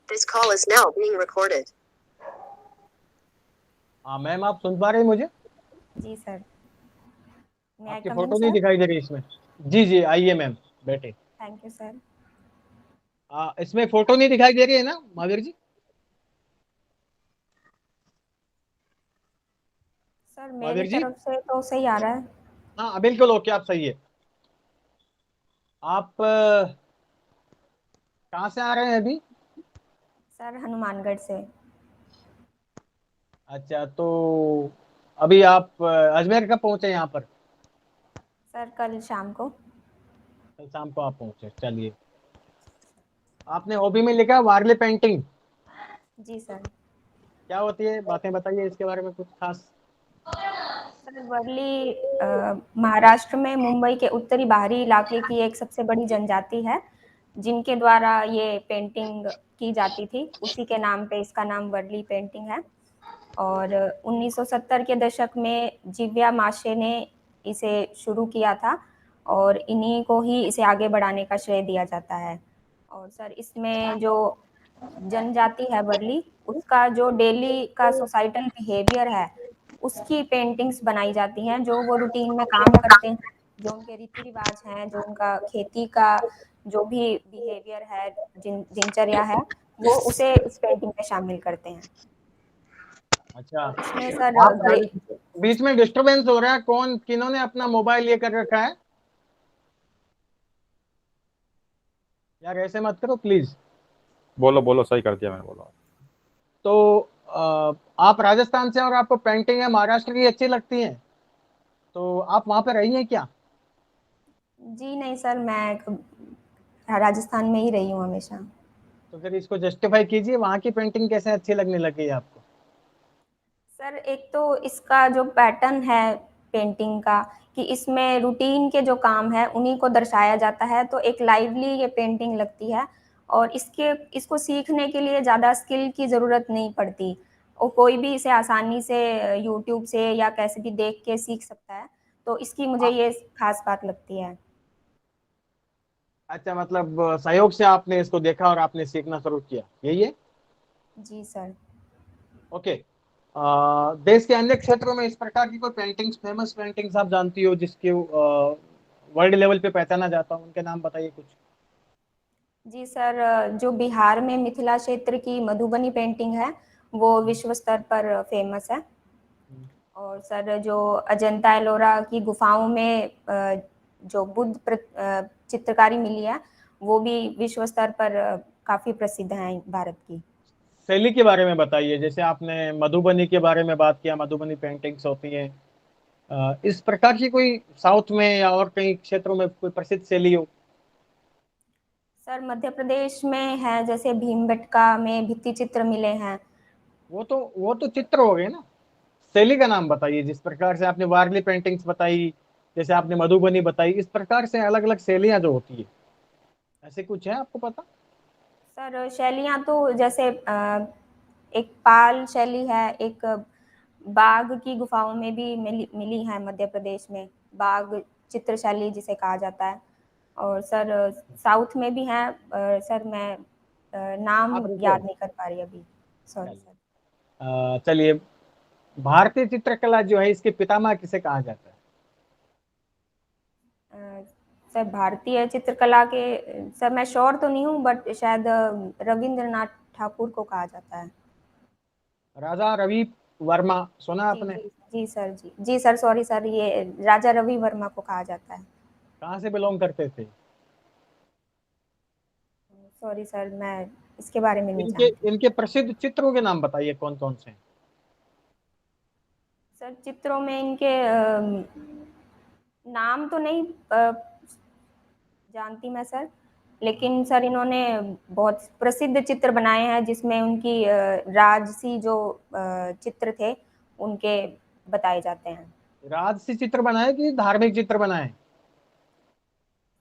This call is now being recorded. हाँ ma'am, आप सुन पा रहे हैं मुझे? जी सर। मे आई आपकी कम इन फोटो नहीं सर? दिखाई दे रही इसमें। जी जी, आइए मैम, बैठे। Thank you sir. इसमें फोटो नहीं दिखाई दे रही है ना महावीर जी? सर मेरी महावीर जी, तरफ से तो सही आ रहा है। हाँ बिल्कुल ओके, आप सही है। आप कहाँ से आ रहे हैं अभी? सर हनुमानगढ़ से। अच्छा, तो अभी आप अजमेर कब पहुंचे यहाँ पर? सर कल शाम को। कल शाम को आप पहुंचे, चलिए। आपने हॉबी में लिखा वारली पेंटिंग। जी सर। क्या होती है, बातें बताइए इसके बारे में कुछ खास। सर वर्ली महाराष्ट्र में मुंबई के उत्तरी बाहरी इलाके की एक सबसे बड़ी जनजाति है, जिनके द्वारा ये पेंटिंग की जाती थी। उसी के नाम पे इसका नाम वर्ली पेंटिंग है। और 1970 के दशक में जिव्या माशे ने इसे शुरू किया था और इन्हीं को ही इसे आगे बढ़ाने का श्रेय दिया जाता है। और सर इसमें जो जनजाति है वर्ली, उसका जो डेली का सोसाइटल बिहेवियर है, उसकी पेंटिंग्स बनाई जाती हैं। जो वो रूटीन में काम करते हैं, जो उनके रीति रिवाज हैं, जो उनका खेती का जो भी बिहेवियर है, दिनचर्या है, वो उसे इस पेंटिंग में शामिल करते हैं। अच्छा, और इसमें सर आप बीच में डिस्टरबेंस हो रहा है, कौन किन्होंने अपना मोबाइल ये कर रखा है? यार ऐसे मत करो प्लीज। बोलो बोलो, सही कर दिया मैंने, बोलो। तो आप राजस्थान से और आपको पेंटिंग है महाराष्ट्र की अच्छी लगती है, तो आप वहां पे रही हैं क्या? जी नहीं सर, मैं राजस्थान में ही रही हूँ हमेशा। तो फिर इसको जस्टिफाई कीजिए, वहां की पेंटिंग कैसे अच्छी लगने लगी आपको? सर एक तो इसका जो पैटर्न है पेंटिंग का, कि इसमें रूटीन के जो काम है उन्हीं को दर्शाया जाता है, तो एक लाइवली ये पेंटिंग लगती है। और इसको सीखने के लिए ज़्यादा स्किल की ज़रूरत नहीं पड़ती, और कोई भी इसे आसानी से यूट्यूब से या कैसे भी देख के सीख सकता है। तो इसकी मुझे ये खास बात लगती है। अच्छा, मतलब सहयोग से आपने इसको देखा और आपने सीखना शुरू किया, यही है? जी सर। ओके। देश के अन्य क्षेत्रों में इस प्रकार की कोई पेंटिंग्स, फेमस पेंटिंग्स आप जानती हो जिसके वर्ल्ड लेवल पे पहचाना जाता हो, उनके नाम बताइए कुछ। जी सर, जो बिहार में मिथिला क्षेत्र की मधुबनी पेंटिंग है, वो विश्व स्तर पर फेमस है। और सर जो अजंता एलोरा की गुफाओं में जो चित्रकारी मिली है, वो भी विश्व स्तर पर काफ़ी प्रसिद्ध है भारत की। शैली के बारे में बताइए, जैसे आपने मधुबनी के बारे में बात किया, मधुबनी पेंटिंग्स होती हैं, इस प्रकार की कोई साउथ में या और कई क्षेत्रों में कोई प्रसिद्ध शैली हो? सर मध्य प्रदेश में है, जैसे भीमबेटका में भित्ति चित्र मिले हैं। वो तो चित्र हो गए ना। शैली का नाम बताइए, जिस प्रकार से आपने वारली पेंटिंग्स बताई, जैसे आपने मधुबनी बताई, इस प्रकार से अलग अलग शैलियां जो होती है, ऐसे कुछ है आपको पता? सर शैलियाँ तो जैसे एक पाल शैली है, एक बाघ की गुफाओं में भी मिली है मध्य प्रदेश में, बाघ चित्र शैली जिसे कहा जाता है। और सर साउथ में भी हैं, सर मैं नाम आप रुको। याद नहीं कर पा रही अभी, सॉरी चलिए, सर। चलिए, भारतीय चित्रकला जो है इसके पितामह किसे कहा जाता है? सर भारतीय चित्रकला के, सर मैं श्योर तो नहीं हूँ, बट शायद रविंद्रनाथ ठाकुर को कहा जाता है। राजा रवि वर्मा, सुना जी आपने? जी जी सर, जी सर, सॉरी सर, ये राजा रवि वर्मा को कहा जाता है। कहाँ से बिलोंग करते थे? सॉरी सर, मैं इसके बारे में नहीं इनके जानती। इनके प्रसिद्ध चित्रों के नाम बताइए, कौन कौन से हैं? सर चित्रों में इनके नाम तो नहीं जानती मैं सर, लेकिन सर इन्होंने बहुत प्रसिद्ध चित्र बनाए हैं, जिसमें उनकी राजसी जो चित्र थे उनके बताए जाते हैं। राजसी चित्र बनाए कि धार्मिक चित्र बनाए?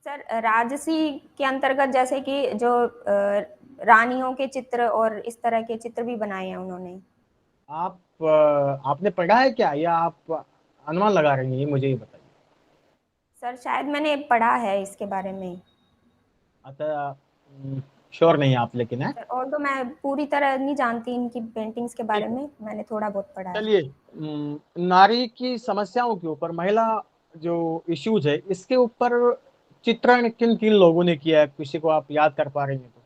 सर राजसी के अंतर्गत जैसे कि जो रानियों के चित्र और इस तरह के चित्र भी बनाए हैं उन्होंने। आपने पढ़ा है क्या, या आप अनुमान लगा रही हैं, ये मुझे ये बताइए। सर शायद मैंने पढ़ा है इसके बारे में। अच्छा, श्योर नहीं आप लेकिन है। और तो मैं पूरी तरह नहीं जानती इनकी पेंटिंग्स के बारे में, मैंने थोड़ा बहुत पढ़ा है। चलिए, नारी की समस्याओं के ऊपर, महिला जो इश्यूज है इसके ऊपर चित्रण किन किन लोगों ने किया है, किसी को आप याद कर पा रही हैं तो?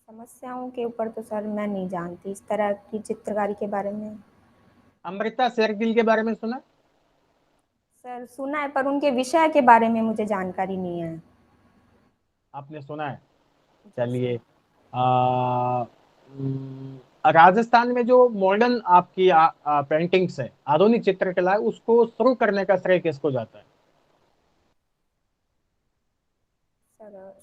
समस्याओं के ऊपर तो सर मैं नहीं जानती इस तरह की चित्रकारी के बारे में। अमृता शेरगिल के बारे में सुना? सर सुना है, पर उनके विषय के बारे में मुझे जानकारी नहीं है। आपने सुना है? जी चलिए, सर। राजस्थान में जो मॉडर्न आपकी पेंटिंग्स है, आधुनिक चित्रकला है, उसको शुरू करने का श्रेय किसको जाता है?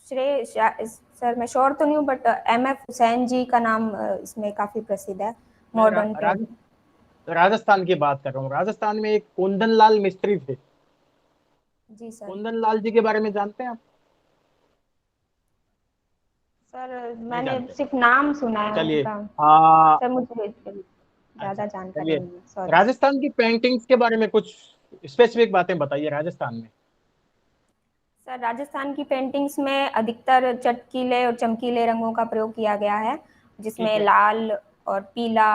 सर मैं श्योर तो नहीं हूँ, बट एम.एफ. हुसैन जी का नाम इसमें काफी प्रसिद्ध है, मैं मॉडर्न पेंटिंग। राजस्थान की बात कर रहा हूँ। राजस्थान में एक कुंदन लाल मिस्त्री थे। जी सर। कुंदन लाल जी के बारे में जानते हैं आप? सर नहीं मैंने जानते? सिर्फ नाम सुना है चलिए, उनका। आ, सर मुझे अच्छा, ज्यादा जानकारी चलिए, नहीं है, सॉरी। राजस्थान की पेंटिंग्स के बारे में कुछ स्पेसिफिक बातें बताइए राजस्थान में। सर राजस्थान की पेंटिंग्स में अधिकतर चटकीले और चमकीले रंगों का प्रयोग किया गया है, ठीक जिसमें है। लाल और पीला,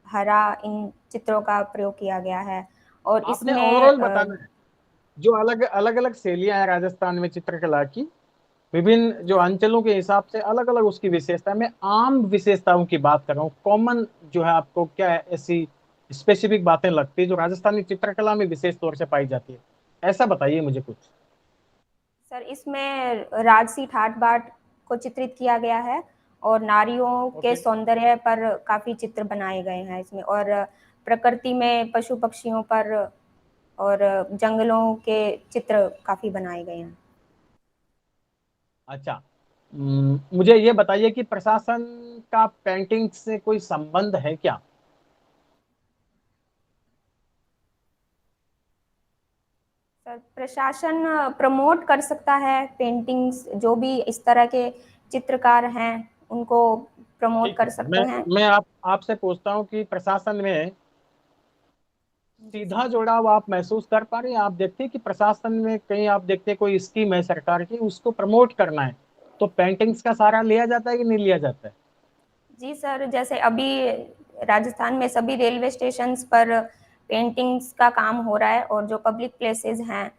हरा इन चित्रों का प्रयोग किया गया है। और आपने इसमें ओवरऑल बताना है, जो अलग अलग अलग शैलियां हैं राजस्थान में चित्रकला की, विभिन्न जो अंचलों के हिसाब से अलग अलग उसकी विशेषता। मैं आम विशेषताओं की बात कर रहा हूँ, कॉमन जो है, आपको क्या है ऐसी स्पेसिफिक बातें लगती है जो राजस्थानी चित्रकला में विशेष तौर से पाई जाती है, ऐसा बताइए मुझे कुछ। सर इसमें राजसी ठाट बाट को चित्रित किया गया है, और नारियों के ओके। सौंदर्य पर काफी चित्र बनाए गए हैं इसमें, और प्रकृति में पशु पक्षियों पर और जंगलों के चित्र काफी बनाए गए हैं। अच्छा, मुझे ये बताइए कि प्रशासन का पेंटिंग से कोई संबंध है क्या? सर प्रशासन प्रमोट कर सकता है पेंटिंग्स, जो भी इस तरह के चित्रकार हैं उनको प्रमोट ठीक कर है, सकते मैं हैं। मैं आपसे पूछता हूँ कि प्रशासन में जी सीधा सर। जुड़ाव आप महसूस कर पा रहे हैं? आप देखते हैं कि प्रशासन में कहीं आप देखते हैं कोई स्कीम है सरकार की, उसको प्रमोट करना है, तो पेंटिंग्स का सहारा लिया जाता है कि नहीं लिया जाता है? जी सर, जैसे अभी राजस्थान में सभी रेलवे स्टेशंस पर पेंटिंग्स का काम हो रहा है, और जो पब्लिक प्लेसेस हैं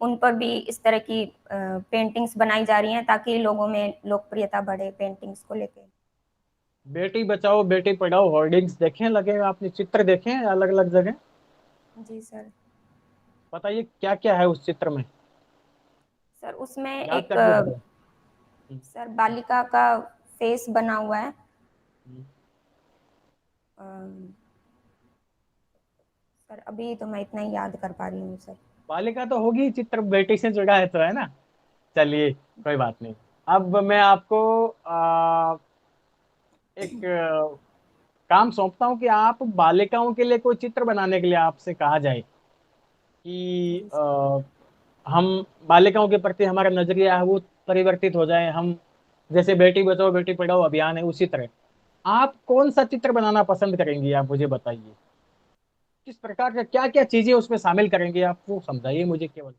उन पर भी इस तरह की पेंटिंग्स बनाई जा रही हैं, ताकि लोगों में लोकप्रियता बढ़े पेंटिंग्स को लेकर। बेटी बचाओ बेटी पढ़ाओ होर्डिंग्स देखे हैं लगे, आपने चित्र देखे हैं अलग अलग जगह? जी सर। बताइए क्या क्या है उस चित्र में, सर उसमें याद एक करके बताओ। हम्म, सर बालिका का फेस बना हुआ है। हम्म। अम, सर अभी तो मैं इतना ही याद कर पा रही हूँ सर। बालिका तो होगी, चित्र बेटी से जुड़ा है तो, है ना? चलिए, कोई बात नहीं। अब मैं आपको एक काम सौंपता हूँ कि आप बालिकाओं के लिए कोई चित्र बनाने के लिए आपसे कहा जाए कि जी सर। हम बालिकाओं के प्रति हमारा नजरिया है वो परिवर्तित हो जाए, हम जैसे बेटी बचाओ बेटी पढ़ाओ अभियान है उसी तरह आप कौन सा चित्र बनाना पसंद करेंगी, आप मुझे बताइए। किस प्रकार का, क्या क्या चीजें उसमें शामिल करेंगे आप, वो समझाइए मुझे केवल।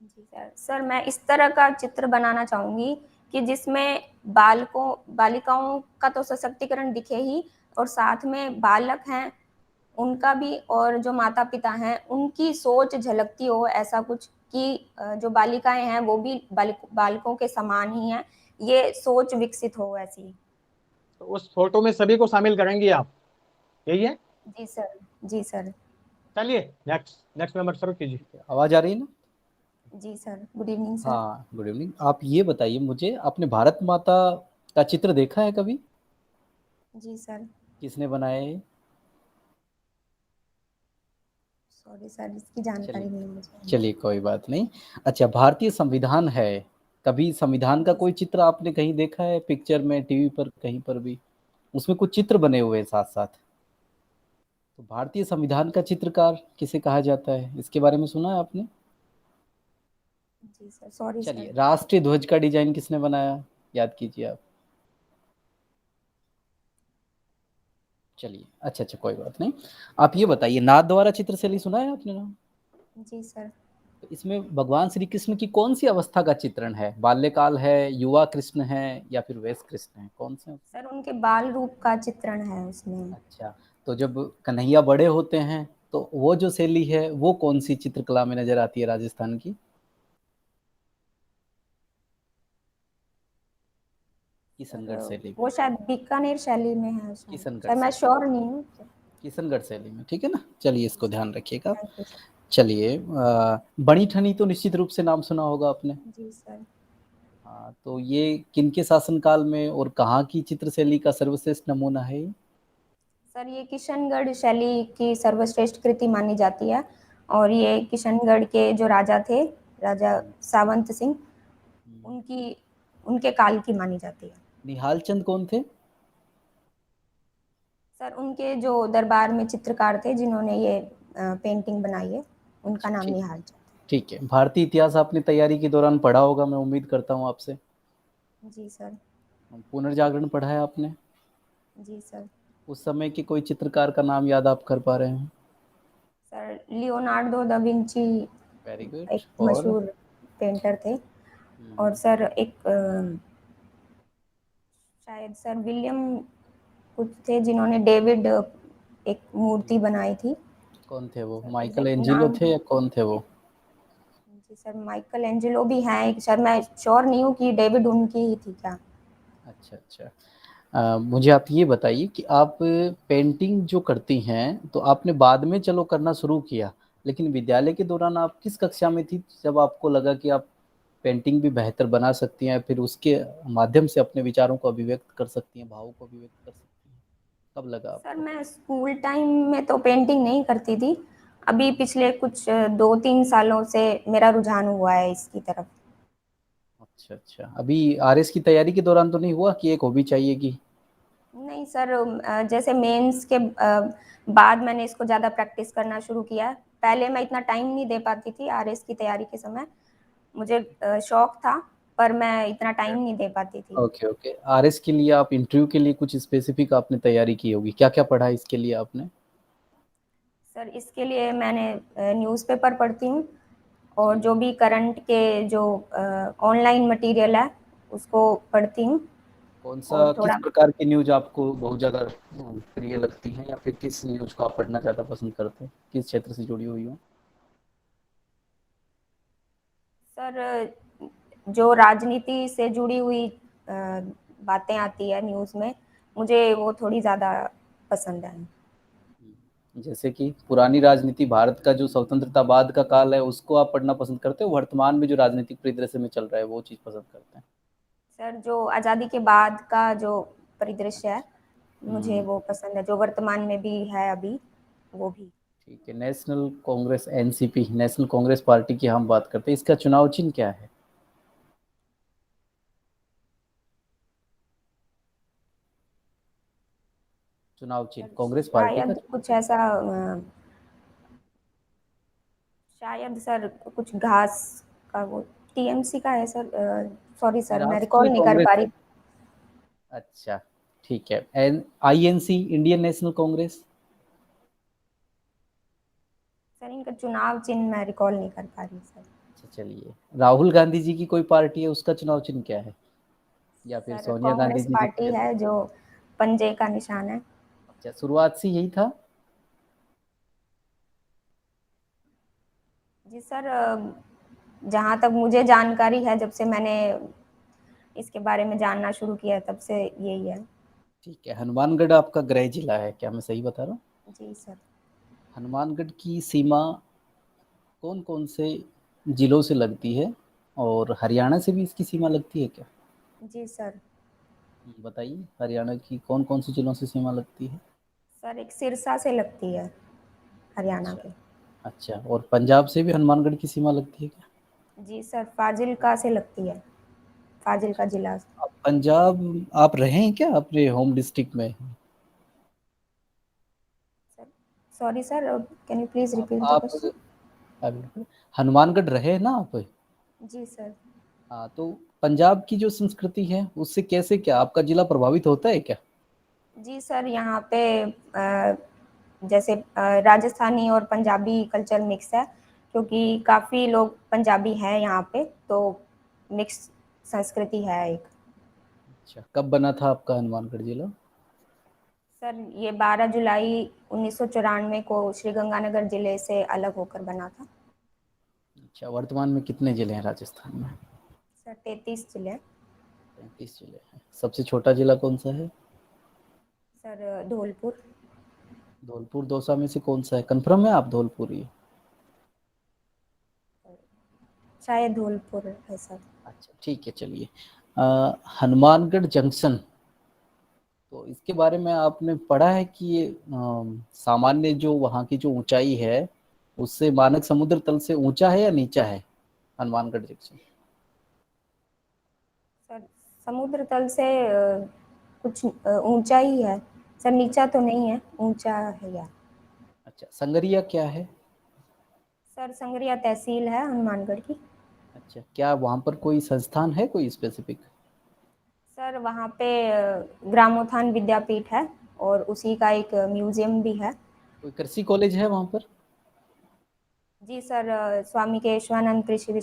जी सर। सर मैं इस तरह का चित्र बनाना चाहूंगी कि जिसमें बालिकाओं का तो सशक्तिकरण दिखे ही, और साथ में बालक हैं उनका भी, और जो माता पिता हैं उनकी सोच झलकती हो, ऐसा कुछ कि जो बालिकाएं हैं वो भी बालकों के समान ही हैं, ये सोच विकसित हो ऐसी। तो उस फोटो में सभी को शामिल करेंगी आप, यही है? जी सर। जी सर। चलिए, नेक्स्ट नेक्स्ट मेंबर शुरू कीजिए। आवाज आ रही है ना? जी सर, गुड इवनिंग सर। हाँ, गुड इवनिंग। आप ये बताइए मुझे, आपने भारत माता का चित्र देखा है कभी? जी सर। किसने बनाया है? सॉरी सर, इसकी जानकारी चलिए, नहीं है मुझे। चलिए कोई बात नहीं। अच्छा, भारतीय संविधान है, कभी संविधान का जी कोई सर। चित्र आपने कहीं देखा है, पिक्चर में, टीवी पर, कहीं पर भी? उसमें कुछ चित्र बने हुए हैं साथ साथ। तो भारतीय संविधान का चित्रकार किसे कहा जाता है, इसके बारे में सुना है आपने? जी सर, सॉरी चलिए, सर। राष्ट्रीय ध्वज का डिजाइन किसने बनाया, याद कीजिए आप। चलिए, अच्छा अच्छा, कोई बात नहीं। आप ये बताइए, नाथ द्वारा चित्रशैली सुना है आपने नाम? जी सर। तो इसमें भगवान श्री कृष्ण की कौन सी अवस्था का चित्रण है? बाल्यकाल है, युवा कृष्ण है, या फिर वयस्क कृष्ण है? कौन से? सर उनके बाल रूप का चित्रण है उसमें। अच्छा, तो जब कन्हैया बड़े होते हैं तो वो जो शैली है वो कौन सी चित्रकला में नजर आती है राजस्थान की? किशनगढ़ शैली में। वो शायद बीकानेर शैली में है शायद। किशनगढ़ सर मैं शैली। श्योर नहीं हूँ। किशनगढ़ शैली में, ठीक है ना। चलिए इसको ध्यान रखिएगा। Thank you sir. चलिए, बणी ठनी तो निश्चित रूप से नाम सुना होगा आपने। जी सर। हाँ, तो ये किनके शासनकाल में और कहाँ की चित्र शैली का सर्वश्रेष्ठ नमूना है ये? सर ये किशनगढ़ शैली की सर्वश्रेष्ठ कृति मानी जाती है, और ये किशनगढ़ के जो राजा थे, राजा सावंत सिंह, उनके काल की मानी जाती है। निहाल चंद कौन थे? सर उनके जो दरबार में चित्रकार थे जिन्होंने ये पेंटिंग बनाई है, उनका नाम ठीक निहाल चंद। ठीक है। भारतीय इतिहास आपने तैयारी के दौरान पढ़ा होगा, मैं उम्मीद करता हूँ आपसे। जी सर। पुनर्जागरण पढ़ा है आपने? जी सर। उस समय के कोई चित्रकार का नाम याद आप कर पा रहे हैं? Sir Leonardo da Vinci very good. एक और मशहूर पेंटर थे। और सर एक शायद सर विलियम कुछ थे जिन्होंने डेविड एक मूर्ति बनाई थी। कौन थे वो? सर माइकल एग्जैक्ट एंजिलो नाम। थे या कौन थे वो? जी सर माइकल एंजेलो भी हैं सर, मैं श्योर नहीं हूँ कि डेविड उनकी ही थी क्या। अच्छा अच्छा। मुझे आप ये बताइए कि आप पेंटिंग जो करती हैं तो आपने बाद में चलो करना शुरू किया, लेकिन विद्यालय के दौरान आप किस कक्षा में थी जब आपको लगा कि आप पेंटिंग भी बेहतर बना सकती हैं, फिर उसके माध्यम से अपने विचारों को अभिव्यक्त कर सकती हैं, भावों को अभिव्यक्त कर सकती हैं? कब लगा सर आपको? मैं स्कूल टाइम में तो पेंटिंग नहीं करती थी, अभी पिछले कुछ 2-3 सालों से मेरा रुझान हुआ है इसकी तरफ। अच्छा अच्छा। अभी आरएस की तैयारी के दौरान तो नहीं हुआ कि एक हॉबी चाहिए कि? नहीं सर, जैसे मेंस के बाद मैंने इसको ज़्यादा प्रैक्टिस करना शुरू किया। पहले मैं इतना टाइम नहीं दे पाती थी आरएस की तैयारी के समय, मुझे शौक था पर मैं इतना टाइम नहीं दे पाती थी। Okay okay. आरएस के लिए आप इंटरव्यू के लिए कुछ स्पेसिफिक आपने तैयारी की होगी, क्या क्या पढ़ा है इसके लिए आपने? सर इसके लिए मैंने न्यूज़पेपर पढ़ती हूँ, और जो भी करंट के जो ऑनलाइन मटेरियल है उसको पढ़ती हूँ। कौन और सा, किस थोड़ा प्रकार की न्यूज आपको बहुत ज्यादा प्रिय लगती है, या फिर किस न्यूज को आप पढ़ना ज्यादा पसंद करते हैं, किस क्षेत्र से जुड़ी हुई हो? सर जो राजनीति से जुड़ी हुई बातें आती है न्यूज़ में, मुझे वो थोड़ी ज़्यादा पसंद है। जैसे कि पुरानी राजनीति, भारत का जो स्वतंत्रता बाद का काल है उसको आप पढ़ना पसंद करते हो, वर्तमान में जो राजनीतिक परिदृश्य में चल रहा है वो चीज पसंद करते हैं? सर जो आज़ादी के बाद का जो परिदृश्य है मुझे हम्म, वो पसंद है, जो वर्तमान में भी है अभी वो भी। ठीक है। National Congress NCP, national Congress party की हम बात करते हैं, इसका चुनाव चिन्ह क्या है? चुनाव चिन्ह कांग्रेस पार्टी का शायद कुछ ऐसा शायद सर कुछ घास का, वो टीएमसी का है सर। सॉरी सर मैं रिकॉल राष्ट्रीय नहीं कर कांग्रेस पा है। रही। अच्छा, ठीक है। N INC, Indian National Congress? Sir इनका चुनाव चिन्ह मैं रिकॉल नहीं कर पा रही सर। अच्छा चलिए, राहुल गांधी जी की कोई पार्टी है, उसका चुनाव चिन्ह क्या है? या फिर सर सोनिया गांधी कांग्रेस जी की पार्टी कोई? है जो पंजे का निशान है। अच्छा, शुरुआत से यही था? जी सर, जहाँ तक मुझे जानकारी है, जब से मैंने इसके बारे में जानना शुरू किया तब से यही है। ठीक है। हनुमानगढ़ आपका गृह जिला है, क्या मैं सही बता रहा हूँ? जी सर। हनुमानगढ़ की सीमा कौन कौन से जिलों से लगती है, और हरियाणा से भी इसकी सीमा लगती है क्या? जी सर। बताइए, हरियाणा की कौन कौन से जिलों से सीमा लगती है? सर एक सिरसा से लगती है हरियाणा अच्छा के। अच्छा। और पंजाब से भी हनुमानगढ़ की सीमा लगती है क्या? जी सर फाजिल्का से लगती है, फाजिल्का जिला। आप पंजाब, आप रहे हैं क्या अपने होम डिस्ट्रिक्ट में? Sir sorry sir, can you please repeat the आप क्वेश्चन। हनुमानगढ़ रहे ना आप? जी सर। हाँ, तो पंजाब की जो संस्कृति है उससे कैसे, क्या आपका जिला प्रभावित होता है क्या? जी सर यहाँ पे जैसे राजस्थानी और पंजाबी कल्चर मिक्स है, क्योंकि काफ़ी लोग पंजाबी हैं यहाँ पे, तो मिक्स संस्कृति है एक। अच्छा, कब बना था आपका हनुमानगढ़ जिला? सर ये 12 जुलाई 1994 को श्री गंगानगर जिले से अलग होकर बना था। अच्छा, वर्तमान में कितने जिले हैं राजस्थान में? सर 33 जिले। 35 जिले हैं। सबसे छोटा जिला कौन सा है? सर धौलपुर। धौलपुर दौसा में से कौन सा है? कंफर्म है आप धौलपुर ही? शायद धौलपुर है सर। अच्छा ठीक है, चलिए। हनुमानगढ़ जंक्शन, तो इसके बारे में आपने पढ़ा है कि ये सामान्य जो वहाँ की जो ऊंचाई है उससे मानक समुद्र तल से ऊंचा है या नीचा है हनुमानगढ़ जंक्शन? सर समुद्र तल से कुछ ऊंचा ही है सर, नीचा तो नहीं है, ऊंचा है यार। अच्छा, संगरिया क्या है? सर संगरिया तहसील है हनुमानगढ़ की। अच्छा, क्या वहाँ पर कोई संस्थान है कोई स्पेसिफिक? सर वहाँ पे ग्रामोत्थान विद्यापीठ है और उसी का एक म्यूजियम भी है। कोई कृषि कॉलेज है वहाँ पर? जी सर, स्वामी केशवानंद कृषि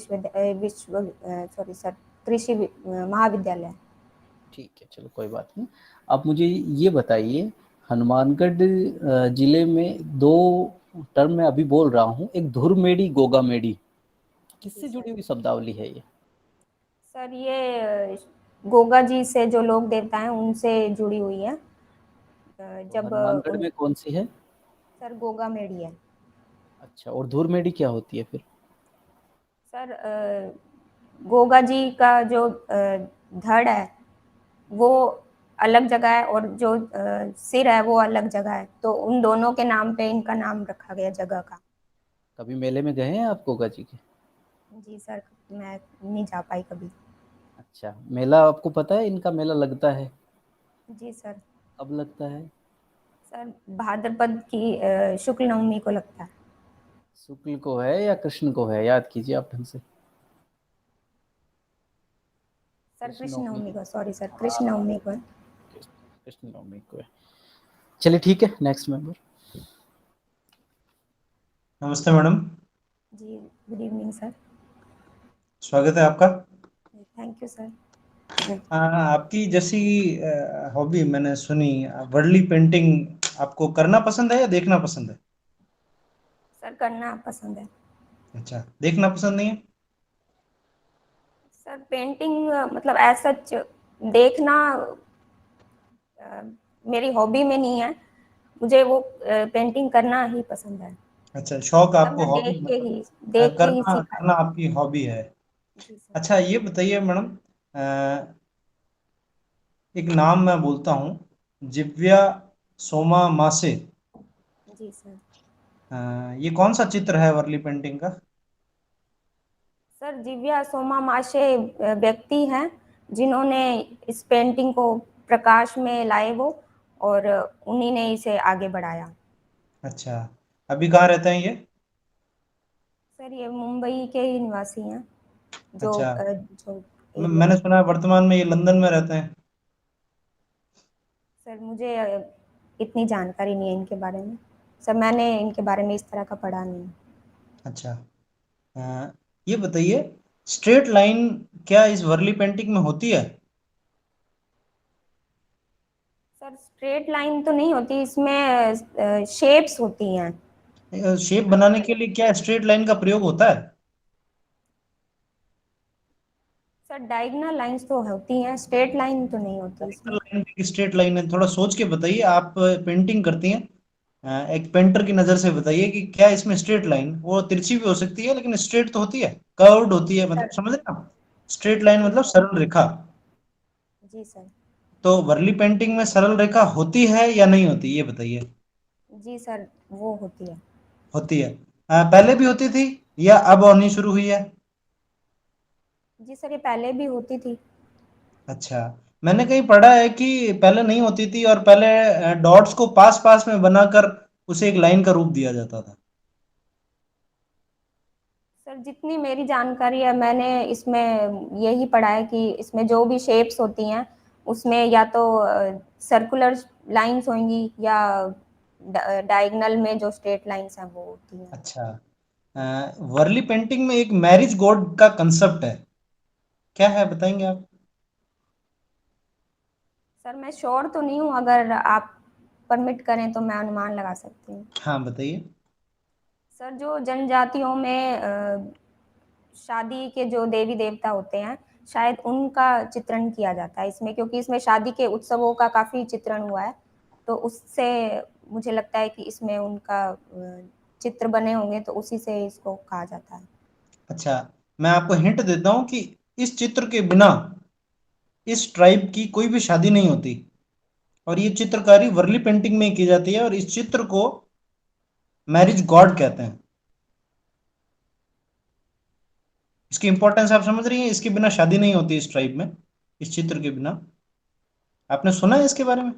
कृषि महाविद्यालय। ठीक है, चलो कोई बात नहीं। आप मुझे ये बताइए, हनुमानगढ़ जिले में दो टर्म मैं अभी बोल रहा हूँ, एक धुरमेड़ी गोगामेड़ी, किससे जुड़ी हुई शब्दावली है ये? सर ये गोगा जी से जो लोक देवता हैं उनसे जुड़ी हुई है। तो जब हनुमानगढ़ में कौन सी है? सर गोगा मेड़ी है। अच्छा, और धुरमेड़ी क्या होती है फिर? सर गोगा जी का जो धड़ है वो अलग जगह है और जो सिर है वो अलग जगह है, तो उन दोनों के नाम पे इनका नाम रखा गया जगह का। कभी मेले में गए हैं आप गोगा जी के? जी सर, मैं नहीं जा पाई कभी। अच्छा, मेला आपको पता है इनका मेला लगता है? जी सर। कब लगता है? सर भाद्रपद की शुक्ल नवमी को लगता है। शुक्ल को है या कृष्ण को है, याद कीजिए आप ढंग से। सर कृष्ण नवमी नवमी को। को, सॉरी सर, कृष्ण नवमी को है। कृष्ण नवमी को है। चलिए ठीक है, नेक्स्ट मेंबर। नमस्ते मैडम। जी गुड इवनिंग सर। स्वागत है आपका। Thank you sir. आपकी जैसी हॉबी मैंने सुनी, वर्ली पेंटिंग आपको करना पसंद है या देखना पसंद है? सर करना पसंद है। अच्छा, देखना पसंद नहीं है? सर पेंटिंग मतलब ऐसा देखना मेरी हॉबी में नहीं है, मुझे वो पेंटिंग करना ही पसंद है। अच्छा, शौक तब आपको मैं हॉबी मतलब देख के ही करना सीखा है। करना आपकी हॉबी है। जी सर। अच्छा, ये बताइए मैडम, एक नाम मैं बोलता हूँ, जिव्या सोमा मासे। जी सर। ये कौन सा चित्र है वर्ली पेंटिंग का? सर दिव्या सोमा माशे व्यक्ति हैं जिन्होंने इस पेंटिंग को प्रकाश में लाए वो, और उन्हीं ने इसे आगे बढ़ाया। अच्छा, अभी कहाँ रहते हैं ये? सर ये मुंबई के ही निवासी हैं, अच्छा, जो एरिया मैंने है। सुना है वर्तमान में ये लंदन में रहते हैं। सर मुझे इतनी जानकारी नहीं है इनके बारे में। सर मैंने इनके बारे में इस तरह का पढ़ा नहीं। अच्छा, ये बताइए, स्ट्रेट लाइन क्या इस वर्ली पेंटिंग में होती है? सर स्ट्रेट लाइन तो नहीं होती इसमें, शेप्स होती हैं। शेप बनाने के लिए क्या स्ट्रेट लाइन का प्रयोग होता है? सर डायगोनल लाइंस तो होती हैं, स्ट्रेट लाइन तो नहीं होती इसमें। लाइन भी स्ट्रेट लाइन है? थोड़ा सोच के बताइए, आप पेंटिंग करती हैं, एक पेंटर की नजर से बताइए कि क्या इसमें स्ट्रेट लाइन, वो तिरछी भी हो सकती है लेकिन स्ट्रेट तो होती है, कर्व्ड होती जी है, मतलब सर। समझ रहे हैं? स्ट्रेट लाइन जी मतलब सर। सरल रेखा। जी सर। तो वर्ली पेंटिंग में सरल रेखा होती है या नहीं होती, ये बताइए। जी सर वो होती है। होती है। पहले भी होती थी या अब होनी शुरू हुई है? जी सर ये पहले भी होती थी। अच्छा, मैंने कहीं पढ़ा है कि पहले नहीं होती थी और पहले डॉट्स को पास पास में बनाकर उसे एक लाइन का रूप दिया जाता था। सर जितनी मेरी जानकारी है मैंने इसमें यही पढ़ा है कि इसमें जो भी शेप्स होती हैं उसमें या तो सर्कुलर लाइंस होंगी या डायगोनल में जो स्ट्रेट लाइंस हैं वो होती हैं। अच्छा, वर्ली पेंटिंग में एक मैरिज गॉड का कंसेप्ट है, क्या है बताएंगे आप? सर मैं श्योर तो नहीं हूँ, अगर आप परमिट करें तो मैं अनुमान लगा सकती हूँ। हाँ बताइए। सर जो जनजातियों में शादी के जो देवी देवता होते हैं, शायद उनका चित्रण किया जाता है इसमें, क्योंकि इसमें शादी के उत्सवों का काफ़ी चित्रण हुआ है, तो उससे मुझे लगता है कि इसमें उनका चित्र बने होंगे, तो उसी से इसको कहा जाता है। अच्छा, मैं आपको हिंट देता हूँ कि इस चित्र के बिना इस ट्राइब की कोई भी शादी नहीं होती, और ये चित्रकारी वर्ली पेंटिंग में की जाती है, और इस चित्र को मैरिज गॉड कहते हैं। इसकी इंपॉर्टेंस आप समझ रही हैं? इसके बिना शादी नहीं होती इस ट्राइब में, इस चित्र के बिना। आपने सुना है इसके बारे में?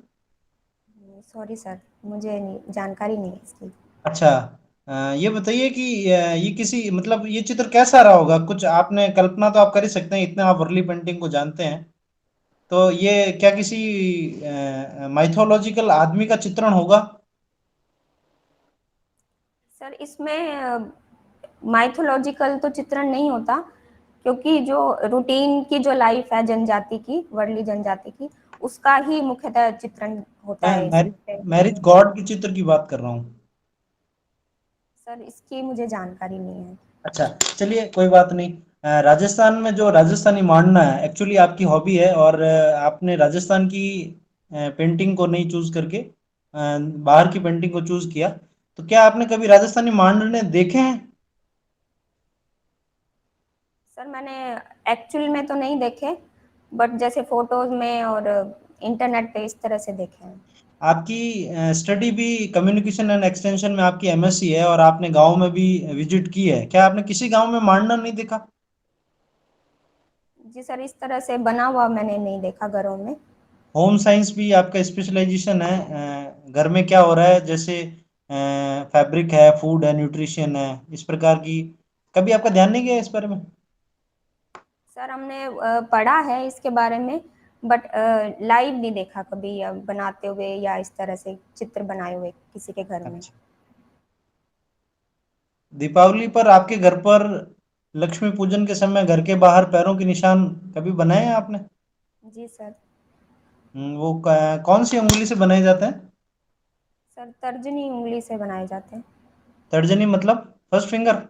सॉरी सर, मुझे जानकारी नहीं है इसकी। अच्छा, ये बताइए कि ये किसी मतलब ये चित्र कैसा रहा होगा? कुछ आपने कल्पना तो आप कर ही सकते हैं, इतने आप वर्ली पेंटिंग को जानते हैं, तो ये क्या किसी माइथोलॉजिकल आदमी का चित्रण होगा? सर इसमें माइथोलॉजिकल तो चित्रण नहीं होता, क्योंकि जो रूटीन की जो लाइफ है जनजाति की, वर्ली जनजाति की, उसका ही मुख्यतः चित्रण होता मैं है इस मैरिज पेंटिंग मैरिज में। गॉड की चित्र की बात कर रहा हूँ। सर इसकी मुझे जानकारी नहीं है। अच्छा, चलिए कोई बात नहीं। राजस्थान में जो राजस्थानी मांडना है एक्चुअली आपकी हॉबी है, और आपने राजस्थान की पेंटिंग को नहीं चूज करके बाहर की पेंटिंग को चूज किया, तो क्या आपने कभी राजस्थानी मांडने देखे हैं? सर मैंने एक्चुअल में तो नहीं देखे, बट जैसे फोटोज में और इंटरनेट पे इस तरह से देखे हैं। आपकी स्टडी भी कम्युनिकेशन एंड एक्सटेंशन में आपकी एमएससी है, और आपने गांव में भी विजिट की है, क्या आपने किसी गांव में मांडना नहीं देखा? जी सर, इस तरह से बना हुआ मैंने नहीं देखा घरों में। होम साइंस भी आपका स्पेशलाइजेशन है, घर में क्या हो रहा है, जैसे फैब्रिक है, फूड है, न्यूट्रिशन है, इस प्रकार की कभी आपका ध्यान नहीं गया इस बारे में? सर हमने पढ़ा है इसके बारे में, बट लाइव नहीं देखा कभी बनाते हुए या इस तरह से चित्र बनाए हुए किसी के घर में। अच्छा, दीपावली पर आपके घर पर लक्ष्मी पूजन के समय घर के बाहर पैरों के निशान कभी बनाए हैं आपने? जी सर। वो कौन सी उंगली से बनाए जाते हैं? सर तर्जनी उंगली से बनाए जाते हैं। तर्जनी मतलब फर्स्ट फिंगर?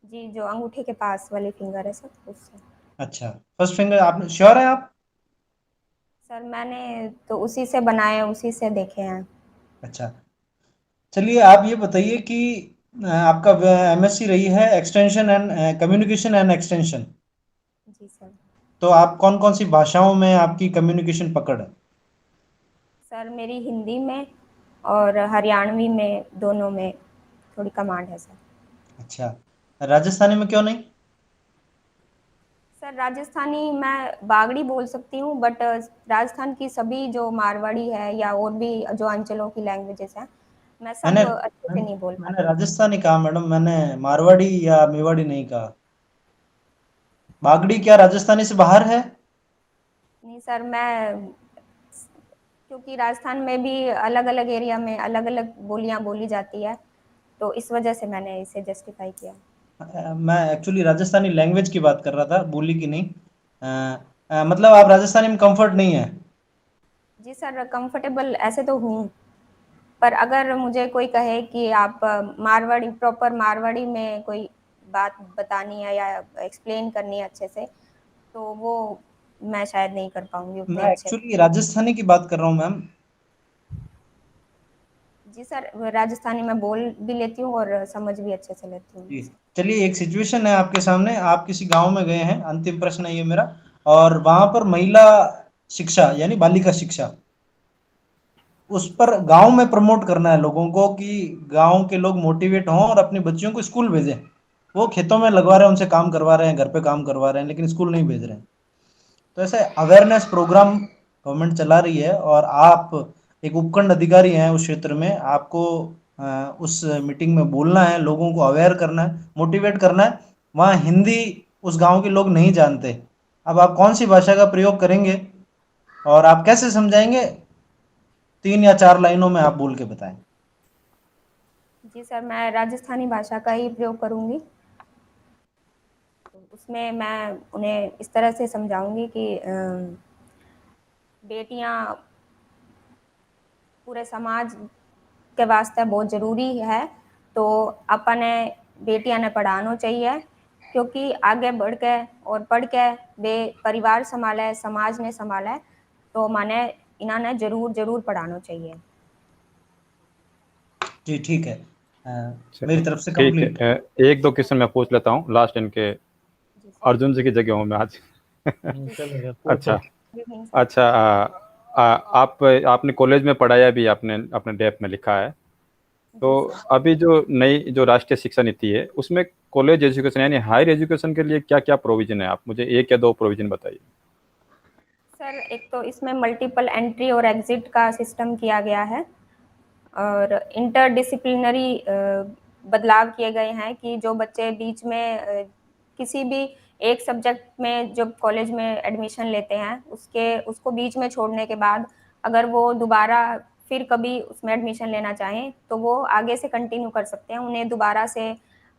जी, जो अंगूठे के पास वाली फिंगर है सर, उससे। अच्छा, फर्स्ट फिंगर, आपने श्योर है आप? सर मैंने तो उसी से बनाए, उसी से देखे हैं। अच्छा, चलिए आप ये बताइए कि आपका एमएससी रही है extension and communication and extension, जी सर। तो आप कौन कौन सी भाषाओं में आपकी कम्युनिकेशन पकड़ है? सर मेरी हिंदी में और हरियाणवी में, दोनों में थोड़ी कमांड है सर। अच्छा, राजस्थानी में क्यों नहीं? सर राजस्थानी मैं बागड़ी बोल सकती हूँ, बट राजस्थान की सभी जो मारवाड़ी है या और भी जो अंचलों की लैंग्वेजेस हैं, मैं मैंने सब अच्छे से नहीं बोल मैंने पाती। राजस्थानी कहा मैडम, मैंने मारवाड़ी या मेवाड़ी नहीं कहा। बागड़ी क्या राजस्थानी से बाहर है? नहीं सर, मैं क्योंकि राजस्थान में भी अलग अलग एरिया में अलग अलग बोलियाँ बोली जाती है, तो इस वजह से मैंने इसे जस्टिफाई किया। मैं एक्चुअली राजस्थानी लैंग्वेज की बात कर रहा था, बोली की नहीं। मतलब आप राजस्थानी में कंफर्ट नहीं है? जी सर, कंफर्टेबल ऐसे तो हूँ, पर अगर मुझे कोई कहे कि आप मारवाड़ी, प्रॉपर मारवाड़ी में कोई बात बतानी है या एक्सप्लेन करनी है अच्छे से, तो वो मैं शायद नहीं कर पाऊंगी उतने मैं अच्छे एक्चुअली से। राजस्थानी की बात कर रहा हूँ मैम। जी सर, राजस्थानी मैं बोल भी लेती हूँ और समझ भी अच्छे से लेती हूँ। जी, चलिए एक सिचुएशन है आपके सामने, आप किसी गांव में गए हैं, अंतिम प्रश्न है ये मेरा, और वहां पर महिला शिक्षा यानी बालिका शिक्षा, उस पर गांव में प्रमोट करना है लोगों को कि गांव के लोग मोटिवेट हों और अपनी बच्चियों को स्कूल भेजें। वो खेतों में लगवा रहे हैं, उनसे काम करवा रहे हैं, घर पे काम करवा रहे हैं, लेकिन स्कूल नहीं भेज रहे हैं। तो ऐसे अवेयरनेस प्रोग्राम गवर्नमेंट चला रही है, और आप एक उपखंड अधिकारी हैं उस क्षेत्र में, आपको उस मीटिंग में बोलना है, लोगों को अवेयर करना है, मोटिवेट करना है। वहाँ हिंदी उस गांव के लोग नहीं जानते। अब आप कौन सी भाषा का प्रयोग करेंगे और आप कैसे समझाएंगे? 3 या 4 लाइनों में आप बोल के बताएं। जी सर, मैं राजस्थानी भाषा का ही प्रयोग करूँगी। तो उसमें मैं उन्हें इस तरह से समझाऊँगी कि बेटियाँ पूरे समाज के वास्ते बहुत ज़रूरी है, तो अपने बेटियां ने पढ़ाना चाहिए, क्योंकि आगे बढ़ के और पढ़ के वे परिवार संभाले, समाज ने संभाले, तो माने इन्होंने जरूर पढ़ाना चाहिए। जी ठीक है, मेरी तरफ से ठीक कंप्लीट। है, एक दो क्वेश्चन मैं पूछ लेता हूँ लास्ट इनके। जी सर। अर्जुन जी की जगह हूँ मैं आज। चलेगा अच्छा Good evening, sir. अच्छा, आपने कॉलेज में पढ़ाया भी, आपने अपने डेप में लिखा है। तो जी सर। अभी जो नई जो राष्ट्रीय शिक्षा नीति है उसमें कॉलेज एजुकेशन यानी हायर एजुकेशन के लिए क्या क्या प्रोविजन है, आप मुझे एक या दो प्रोविजन बताइए। सर, एक तो इसमें मल्टीपल एंट्री और एग्जिट का सिस्टम किया गया है, और इंटरडिसिप्लिनरी बदलाव किए गए हैं कि जो बच्चे बीच में किसी भी एक सब्जेक्ट में जब कॉलेज में एडमिशन लेते हैं, उसको बीच में छोड़ने के बाद अगर वो दोबारा फिर कभी उसमें एडमिशन लेना चाहें तो वो आगे से कंटिन्यू कर सकते हैं, उन्हें दोबारा से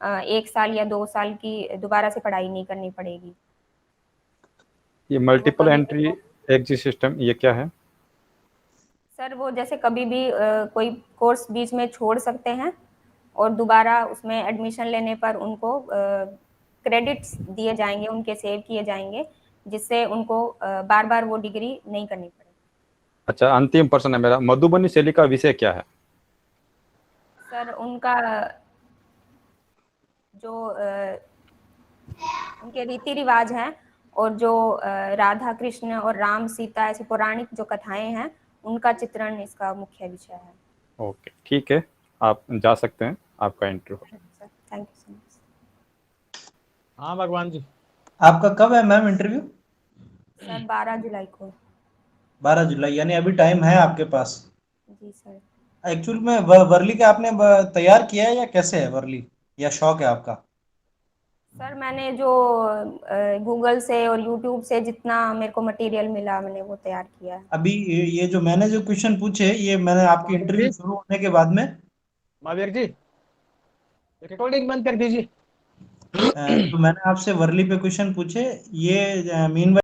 1 साल या 2 साल की दोबारा से पढ़ाई नहीं करनी पड़ेगी। ये मल्टीपल कभी एंट्री एग्जिट सिस्टम ये क्या है? सर, वो जैसे कभी भी कोई कोर्स बीच में छोड़ सकते हैं और दोबारा उसमें एडमिशन लेने पर उनको क्रेडिट्स दिए जाएंगे, उनके सेव किए जाएंगे, जिससे उनको बार बार वो डिग्री नहीं करनी पड़े। अच्छा, अंतिम प्रश्न है मेरा, मधुबनी शैली का विषय क्या है? सर, उनका जो उनके रीति रिवाज हैं और जो राधा कृष्ण और राम सीता ऐसी पौराणिक जो कथाएं हैं, उनका चित्रण इसका मुख्य विषय है। ओके ठीक है, आप जा सकते हैं, आपका interview. Sir, thank you so much. हाँ भगवान जी, आपका कब है मैम इंटरव्यू? सर, 12 जुलाई को। 12 जुलाई, यानी अभी टाइम है आपके पास। जी सर। एक्चुअल में वर्ली का आपने तैयार किया है या कैसे है वर्ली, या शौक है आपका? सर, मैंने जो गूगल से और यूट्यूब से जितना मेरे को मटेरियल मिला मैंने वो तैयार किया है। अभी ये जो मैंने जो क्वेश्चन पूछे, ये मैंने आपकी महावीर इंटरव्यू जी, शुरू होने के बाद में महावीर जी रिकॉर्डिंग बंद कर दीजिए। तो मैंने आपसे वर्ली पे क्वेश्चन पूछे, ये मीन